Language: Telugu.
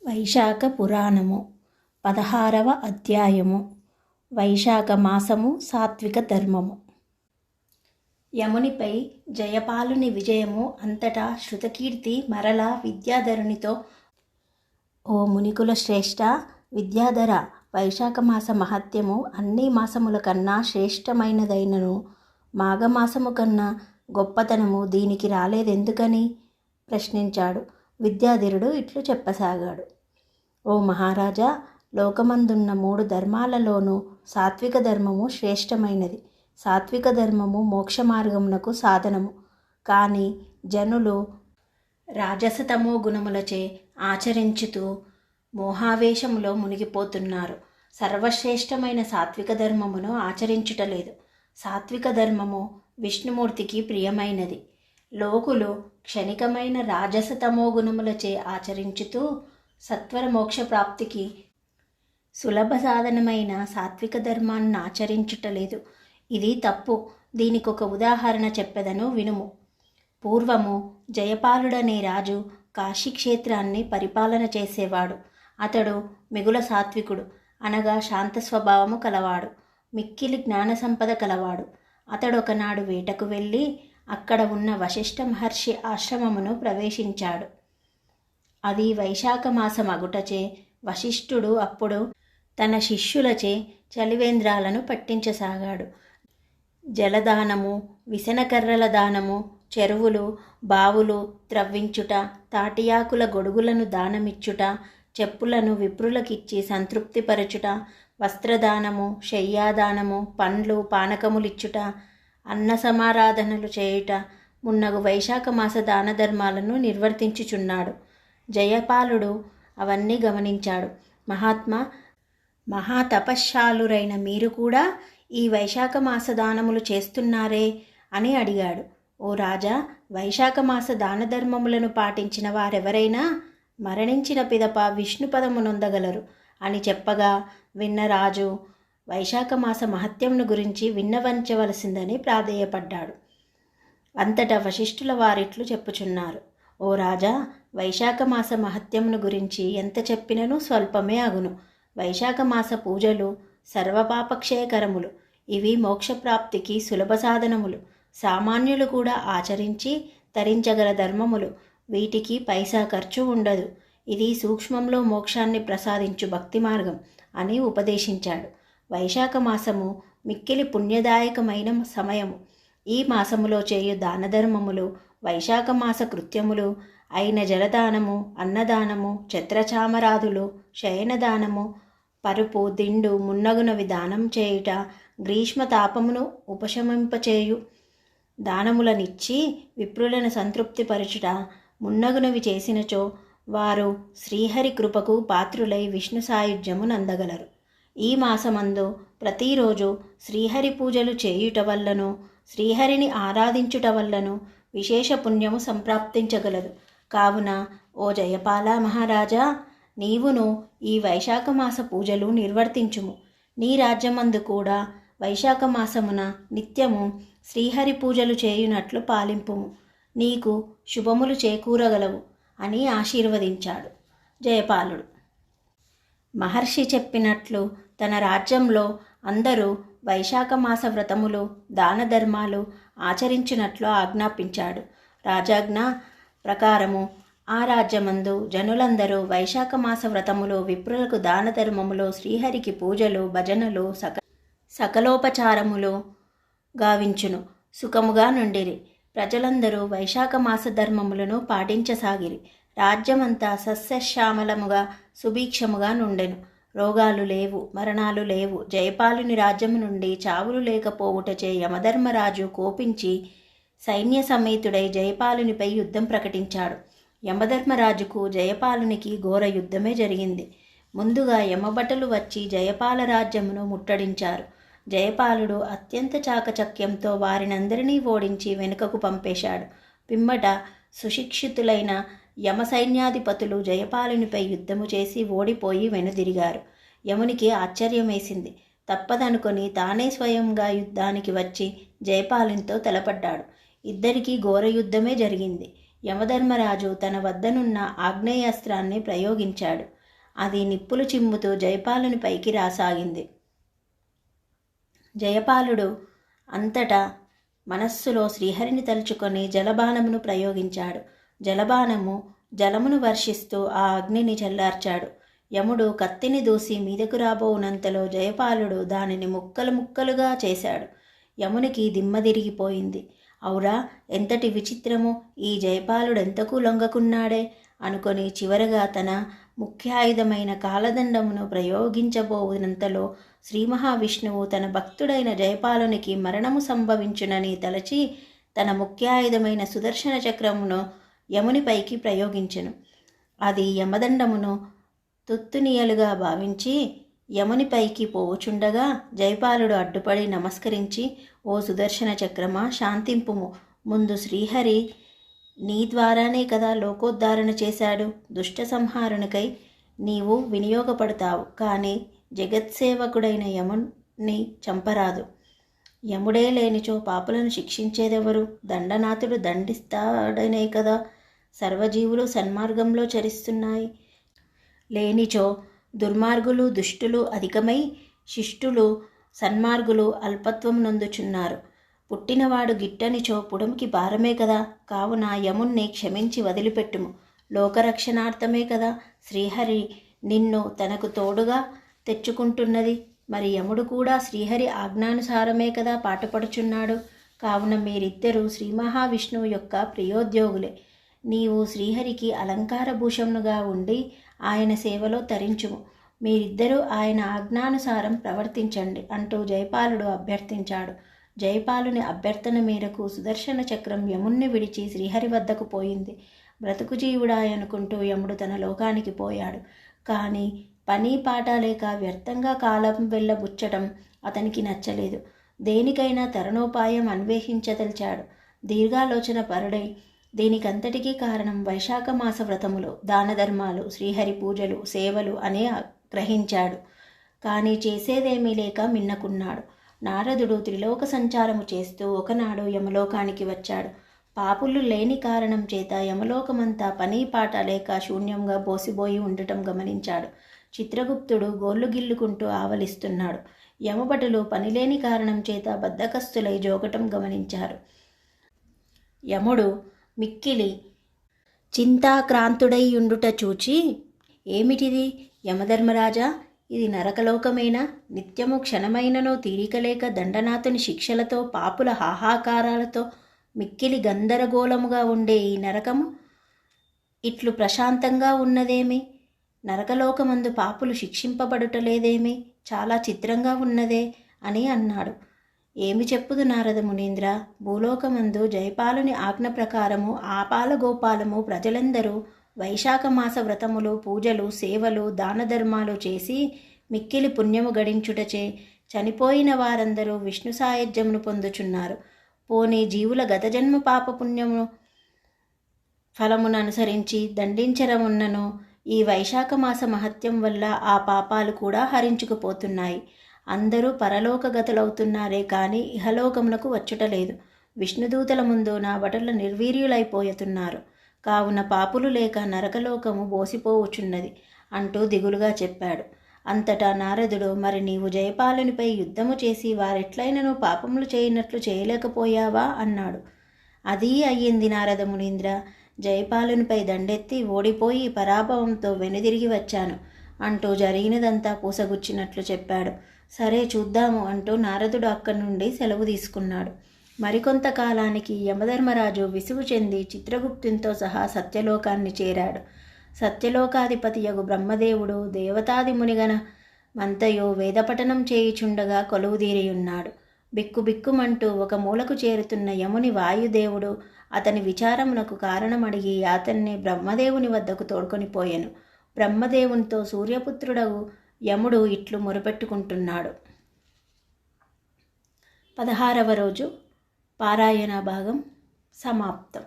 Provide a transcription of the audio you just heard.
వైశాఖ పురాణము 16వ అధ్యాయము. వైశాఖ మాసము సాత్విక ధర్మము. యమునిపై జయపాలుని విజయము అంతటా శృతకీర్తి మరలా విద్యాధరునితో, ఓ మునికుల శ్రేష్ఠ విద్యాధర, వైశాఖమాస మహత్యము అన్ని మాసముల కన్నా శ్రేష్టమైనదైనను మాఘమాసము కన్నా గొప్పతనము దీనికి రాలేదెందుకని ప్రశ్నించాడు. విద్యాధరుడు ఇట్లు చెప్పసాగాడు. ఓ మహారాజా, లోకమందున్న 3 ధర్మాలలోనూ సాత్విక ధర్మము శ్రేష్టమైనది. సాత్విక ధర్మము మోక్ష మార్గమునకు సాధనము. కానీ జనులు రాజసతమో గుణములచే ఆచరించుతూ మోహావేశములో మునిగిపోతున్నారు. సర్వశ్రేష్టమైన సాత్విక ధర్మమును ఆచరించుటలేదు. సాత్విక ధర్మము విష్ణుమూర్తికి ప్రియమైనది. లోకులు క్షణికమైన రాజసతమో గుణములచే ఆచరించుతూ సత్వర మోక్ష ప్రాప్తికి సులభ సాధనమైన సాత్విక ధర్మాన్ని ఆచరించుటలేదు. ఇది తప్పు. దీనికొక ఉదాహరణ చెప్పెదను వినుము. పూర్వము జయపాలుడనే రాజు కాశీక్షేత్రాన్ని పరిపాలన చేసేవాడు. అతడు మిగుల సాత్వికుడు, అనగా శాంత స్వభావము కలవాడు, మిక్కిలి జ్ఞాన సంపద కలవాడు. అతడొకనాడు వేటకు వెళ్ళి అక్కడ ఉన్న వశిష్ఠ మహర్షి ఆశ్రమమును ప్రవేశించాడు. అది వైశాఖ మాసం అగుటచే వశిష్ఠుడు అప్పుడు తన శిష్యులచే చలివేంద్రాలను పట్టించసాగాడు. జలదానము, విసనకర్రల దానము, చెరువులు బావులు త్రవ్వించుట, తాటియాకుల గొడుగులను దానమిచ్చుట, చెప్పులను విప్రులకిచ్చి సంతృప్తిపరచుట, వస్త్రదానము, శయ్యాదానము, పండ్లు పానకములిచ్చుట, అన్న సమారాధనలు చేయుట మున్నగు వైశాఖ మాస దాన ధర్మాలను నిర్వర్తించుచున్నాడు. జయపాలుడు అవన్నీ గమనించాడు. మహాతపశ్శాలురైన మీరు కూడా ఈ వైశాఖ మాస దానములు చేస్తున్నారే అని అడిగాడు. ఓ రాజా, వైశాఖ మాస దాన ధర్మములను పాటించిన వారెవరైనా మరణించిన పిదప విష్ణుపదము నొందగలరు అని చెప్పగా విన్న రాజు వైశాఖ మాస మహత్యమును గురించి విన్నవించవలసిందని ప్రాధేయపడ్డాడు. అంతటా వశిష్ఠుల వారిట్లు చెప్పుచున్నారు. ఓ రాజా, వైశాఖ మాస మహత్యమును గురించి ఎంత చెప్పినను స్వల్పమే అగును. వైశాఖ మాస పూజలు సర్వపాపక్షయకరములు. ఇవి మోక్షప్రాప్తికి సులభ సాధనములు. సామాన్యులు కూడా ఆచరించి తరించగల ధర్మములు. వీటికి పైసా ఖర్చు ఉండదు. ఇది సూక్ష్మంలో మోక్షాన్ని ప్రసాదించు భక్తి మార్గం అని ఉపదేశించాడు. వైశాఖ మాసము మిక్కిలి పుణ్యదాయకమైన సమయము. ఈ మాసములో చేయు దానధర్మములు వైశాఖ మాస కృత్యములు అయిన జలదానము, అన్నదానము, ఛత్రచామరాదులు, శయనదానము, పరుపు దిండు మున్నగునవి దానం చేయుట, గ్రీష్మ తాపమును ఉపశమింపచేయు దానములనిచ్చి విప్రులను సంతృప్తిపరచుట మున్నగునవి చేసినచో వారు శ్రీహరి కృపకు పాత్రులై విష్ణు సాయుధ్యము నందగలరు. ఈ మాసమందు ప్రతిరోజు శ్రీహరి పూజలు చేయుట వల్లను శ్రీహరిని ఆరాధించుట వల్లను విశేష పుణ్యము సంప్రాప్తించగలరు. కావున ఓ జయపాల మహారాజా, నీవును ఈ వైశాఖ మాస పూజలు నిర్వర్తించుము. నీ రాజ్యమందు కూడా వైశాఖ మాసమున నిత్యము శ్రీహరి పూజలు చేయునట్లు పాలింపుము. నీకు శుభములు చేకూరగలవు అని ఆశీర్వదించాడు. జయపాలుడు మహర్షి చెప్పినట్లు తన రాజ్యంలో అందరూ వైశాఖ మాస వ్రతములు దాన ధర్మాలు ఆచరించినట్లు ఆజ్ఞాపించాడు. రాజాజ్ఞ ప్రకారము ఆ రాజ్యమందు జనులందరూ వైశాఖ మాస వ్రతములు, విప్రులకు దాన ధర్మములు, శ్రీహరికి పూజలు, భజనలు, సకలోపచారములు గావించును సుఖముగా నుండిరి. ప్రజలందరూ వైశాఖ మాస ధర్మములను పాటించసాగిరి. రాజ్యమంతా సస్యశ్యామలముగా సుభిక్షముగా నుండెను. రోగాలు లేవు, మరణాలు లేవు. జయపాలుని రాజ్యము నుండి చావులు లేకపోవుటచే యమధర్మరాజు కోపించి సైన్య సమేతుడై జయపాలునిపై యుద్ధం ప్రకటించాడు. యమధర్మరాజుకు జయపాలునికి ఘోర యుద్ధమే జరిగింది. ముందుగా యమభటులు వచ్చి జయపాల రాజ్యమును ముట్టడించారు. జయపాలుడు అత్యంత చాకచక్యంతో వారినందరినీ ఓడించి వెనుకకు పంపేశాడు. పిమ్మట సుశిక్షితులైన యమ సైన్యాధిపతులు జయపాలునిపై యుద్ధము చేసి ఓడిపోయి వెనుదిరిగారు. యమునికి ఆశ్చర్యమేసింది. తప్పదనుకొని తానే స్వయంగా యుద్ధానికి వచ్చి జయపాలునితో తలపడ్డాడు. ఇద్దరికీ ఘోర యుద్ధమే జరిగింది. యమధర్మరాజు తన వద్దనున్న ఆగ్నేయాస్త్రాన్ని ప్రయోగించాడు. అది నిప్పులు చిమ్ముతూ జయపాలుని పైకి రాసాగింది. జయపాలుడు అంతటా మనస్సులో శ్రీహరిని తలుచుకొని జలబాణమును ప్రయోగించాడు. జలబాణము జలమును వర్షిస్తూ ఆ అగ్నిని చల్లార్చాడు. యముడు కత్తిని దూసి మీదకు రాబోవునంతలో జయపాలుడు దానిని ముక్కలు ముక్కలుగా చేశాడు. యమునికి దిమ్మదిరిగిపోయింది. ఔరా, ఎంతటి విచిత్రము! ఈ జయపాలుడెంతకు లొంగకున్నాడే అనుకొని చివరగా తన ముఖ్యాయుధమైన కాలదండమును ప్రయోగించబోవునంతలో శ్రీ మహావిష్ణువు తన భక్తుడైన జయపాలునికి మరణము సంభవించునని తలచి తన ముఖ్యాయుధమైన సుదర్శన చక్రమును యమునిపైకి ప్రయోగించెను. అది యమదండమును తుత్తునియలుగా భావించి యమునిపైకి పోవుచుండగా జయపాలుడు అడ్డుపడి నమస్కరించి, ఓ సుదర్శన చక్రమా, శాంతింపుము. ముందు శ్రీహరి నీ ద్వారానే కదా లోకోద్ధారణ చేశాడు. దుష్ట సంహారునికై నీవు వినియోగపడతావు, కానీ జగత్సేవకుడైన యముని చంపరాదు. యముడే లేనిచో పాపులను శిక్షించేదెవరు? దండనాథుడు దండిస్తాడనే కదా సర్వజీవులు సన్మార్గంలో చరిస్తున్నాయి. లేనిచో దుర్మార్గులు దుష్టులు అధికమై శిష్టులు సన్మార్గులు అల్పత్వం నొందుచున్నారు. పుట్టినవాడు గిట్టనిచో పుడమికి భారమే కదా. కావున యముణ్ణి క్షమించి వదిలిపెట్టుము. లోకరక్షణార్థమే కదా శ్రీహరి నిన్ను తనకు తోడుగా తెచ్చుకుంటున్నది. మరి యముడు కూడా శ్రీహరి ఆజ్ఞానుసారమే కదా పాటుపడుచున్నాడు. కావున మీరిద్దరూ శ్రీ మహావిష్ణువు యొక్క ప్రియోద్యోగులే. నీవు శ్రీహరికి అలంకార భూషమునుగా ఉండి ఆయన సేవలో తరించుము. మీరిద్దరూ ఆయన ఆజ్ఞానుసారం ప్రవర్తించండి అంటూ జయపాలుడు అభ్యర్థించాడు. జయపాలుని అభ్యర్థన మేరకు సుదర్శన చక్రం యముణ్ణి విడిచి శ్రీహరి వద్దకు పోయింది. బ్రతుకు జీవుడాయనుకుంటూ యముడు తన లోకానికి పోయాడు. కానీ పని పాట లేక వ్యర్థంగా కాలం వెళ్ళబుచ్చటం అతనికి నచ్చలేదు. దేనికైనా తరుణోపాయం అన్వేషించదలిచాడు. దీర్ఘాలోచన పరుడై దీనికంతటికీ కారణం వైశాఖ మాస వ్రతములు, దానధర్మాలు, శ్రీహరి పూజలు, సేవలు అనే గ్రహించాడు. కానీ చేసేదేమీ లేక మిన్నకున్నాడు. నారదుడు త్రిలోక సంచారము చేస్తూ ఒకనాడు యమలోకానికి వచ్చాడు. పాపులు లేని కారణం చేత యమలోకమంతా పని పాట లేక శూన్యంగా బోసిబోయి ఉండటం గమనించాడు. చిత్రగుప్తుడు గోళ్లు గిల్లుకుంటూ ఆవలిస్తున్నాడు. యమభటులు పనిలేని కారణం చేత బద్ధకస్తులై జోగటం గమనించారు. యముడు మిక్కిలి చింతాక్రాంతుడైయుండుట చూచి, ఏమిటిది యమధర్మరాజా, ఇది నరకలోకమేనా? నిత్యము క్షణమైనను తీరికలేక దండనాథుని శిక్షలతో పాపుల హాహాకారాలతో మిక్కిలి గందరగోళముగా ఉండే ఈ నరకము ఇట్లు ప్రశాంతంగా ఉన్నదేమి? నరకలోకమందు పాపులు శిక్షింపబడుటలేదేమి? చాలా చిత్రంగా ఉన్నదే అని అన్నాడు. ఏమి చెప్పుదు నారద మునీంద్ర, భూలోకమందు జయపాలుని ఆజ్ఞ ప్రకారము ఆపాలగోపాలము ప్రజలందరూ వైశాఖ మాస వ్రతములు, పూజలు, సేవలు, దానధర్మాలు చేసి మిక్కిలి పుణ్యము గడించుటచే చనిపోయిన వారందరూ విష్ణు సాయుధ్యమును పొందుచున్నారు. పోనీ జీవుల గతజన్మ పాపపుణ్యము ఫలమును అనుసరించి దండించరమున్నను ఈ వైశాఖ మాస మహత్యం వల్ల ఆ పాపాలు కూడా హరించుకుపోతున్నాయి. అందరూ పరలోకగతులవుతున్నారే కానీ ఇహలోకమునకు వచ్చుటలేదు. విష్ణుదూతల ముందు నా భటుల నిర్వీర్యులైపోతున్నారు. కావున పాపులు లేక నరకలోకము బోసిపోవచ్చున్నది అంటూ దిగులుగా చెప్పాడు. అంతటా నారదుడు, మరి నీవు జయపాలునిపై యుద్ధము చేసి వారెట్లయినను పాపములు చేయనట్లు చేయలేకపోయావా అన్నాడు. అదీ అయ్యింది నారద మునీంద్ర. జయపాలునిపై దండెత్తి ఓడిపోయి పరాభవంతో వెనుదిరిగి వచ్చాను అంటూ జరిగినదంతా పూసగుచ్చినట్లు చెప్పాడు. సరే చూద్దాము అంటూ నారదుడు అక్కడి నుండి సెలవు తీసుకున్నాడు. మరికొంతకాలానికి యమధర్మరాజు విసుగు చెంది చిత్రగుప్తునితో సహా సత్యలోకాన్ని చేరాడు. సత్యలోకాధిపతియగు బ్రహ్మదేవుడు దేవతాది మునిగణ మంతయో వేదపఠనం చేయుచుండగా కొలువుదీరియున్నాడు. బిక్కుబిక్కుమంటూ ఒక మూలకు చేరుతున్న యముని వాయుదేవుడు అతని విచారమునకు కారణమడిగి అతన్ని బ్రహ్మదేవుని వద్దకు తోడ్కొనిపోయెను. బ్రహ్మదేవునితో సూర్యపుత్రుడగు యముడు ఇట్లు మొరపెట్టుకుంటున్నాడు. 16వ రోజు పారాయణ భాగం సమాప్తం.